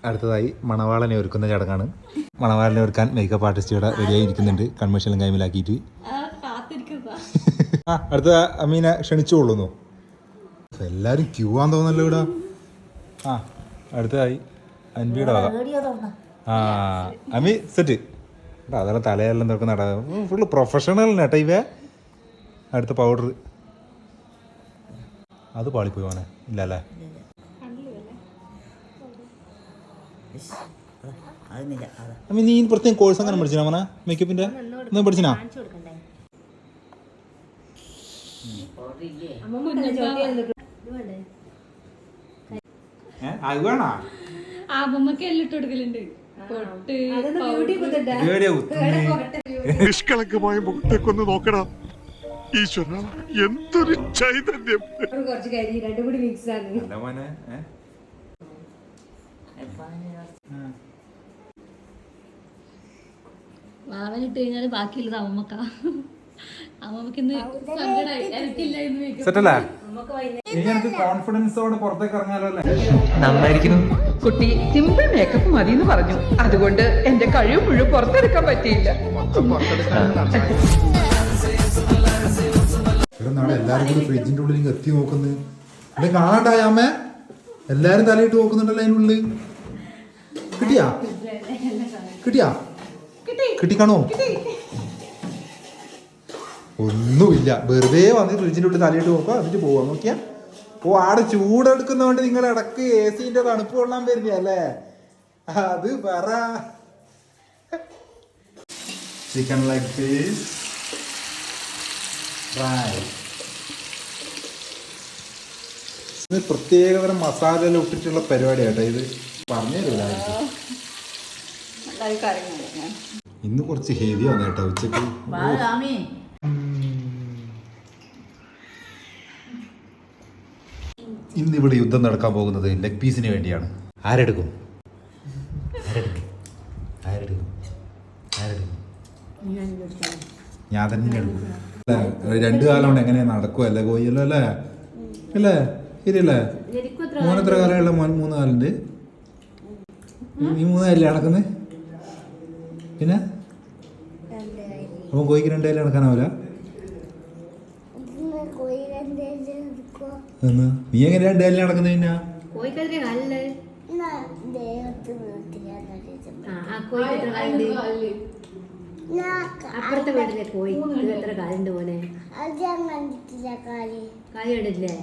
അടുത്തതായി മണവാളനെ ഒരുക്കുന്ന ചടങ്ങാണ്. മണവാളനെ ഒരുക്കാൻ മേക്കപ്പ് ആർട്ടിസ്റ്റ് ഇവിടെ റെഡിയായി ഇരിക്കുന്നുണ്ട്, കൺവെൻഷനും കൈമിലാക്കിയിട്ട്. ആ അടുത്ത അമീനെ ക്ഷണിച്ചുകൊള്ളുന്നു. എല്ലാരും ക്യൂ ആന്ന് തോന്നല്ലോ ഇവിടെ. ആ അടുത്തതായി അൻപിയുടെ വക. ആ അമി സെറ്റ്. അതെല്ലാം തലയെല്ലാം എന്തൊക്കെ നടക്കും, ഫുള്ള് പ്രൊഫഷണൽ കേട്ടോ ഇവ. അടുത്ത പൗഡർ അത് പാളിപ്പോയി പോനെ ഇല്ലല്ലേ. അമ്മ നീ പ്രത്യേകം കോഴ്സ് അങ്ങനെ പഠിച്ചിനാ മോനെ മേക്കപ്പിന്റെ എന്താ പഠിച്ചിനാ? നിഷ്കളങ്കമായ മുഖത്തേക്കൊന്ന് നോക്കടാ ഈശ്വര, എന്തൊരു ചൈതന്യം. വാവനിട്ട് കഴിഞ്ഞാല് ബാക്കിയുള്ളത് അമ്മക്ക. അമ്മക്കിന്ന് കോൺഫിഡൻസോടെ പുറത്തേക്ക് ഇറങ്ങാലോ അല്ലേ? നന്നായിരിക്കുന്നു. കുട്ടി സിമ്പിൾ മേക്കപ്പ് മതി എന്ന് പറഞ്ഞു, അതുകൊണ്ട് എന്റെ കഴിവ് മുഴുവൻ പുറത്തെടുക്കാൻ പറ്റിയില്ല. നാളെ എല്ലാരും കൂടി ഫ്രിഡ്ജിന്റെ ഉള്ളിൽ എത്തി നോക്കുന്നു. ഇവിടെ കാണാണ്ടായ അമ്മ എല്ലാരും തലയിട്ട് നോക്കുന്നുണ്ടല്ലോ അതിനുള്ളിൽ. കിട്ടിയാ കിട്ടിയാ കിട്ടിക്കാണോ? ഒന്നുമില്ല, വെറുതെ വന്ന് ഫ്രിഡ്ജിന്റെ ഉള്ളിൽ തലയിട്ട് നോക്കുക, എന്നിട്ട് പോവാ. നോക്കിയാ ഓ ആടെ ചൂടെടുക്കുന്നതുകൊണ്ട് നിങ്ങൾ ഇടക്ക് AC തണുപ്പ് കൊള്ളാൻ വരുന്ന അല്ലേ? അത് പറ. Chicken leg piece fry. ഇത് പ്രത്യേകതരം മസാല ഇട്ടിട്ടുള്ള പരിപാടി കേട്ടോ. ഇത് പറഞ്ഞു തരില്ല. ഇന്ന് കുറച്ച് ഹെവി ആണ് കേട്ടോ ഉച്ചക്ക്. ഇന്നിവിടെ യുദ്ധം നടക്കാൻ പോകുന്നത് ലെഗ് പീസിന് വേണ്ടിയാണ്. ആരെടുക്കും? ഞാൻ തന്നെ എടുക്കും. രണ്ടു കാലം കൊണ്ട് എങ്ങനെയാ നടക്കുമല്ലേ കോയല്ലോ അല്ലേ? അല്ലേ ശരിയല്ലേ? മോനെത്ര കാലമുള്ള മോൻ? 3 കാലുണ്ട്. നീ 3 കാലില്ലേ നടക്കുന്നത്? പിന്നെ അപ്പം കോയിക്ക് 2 കാലിൽ നടക്കാനാവില്ല. നീ എങ്ങനെ 2 കാലിൽ നടക്കുന്നത്? പിന്നെ അപ്പുറത്തെ വീട്ടിലെ കോഴി എത്ര കാലുണ്ട് പോലെ കാലിടില്ലേ?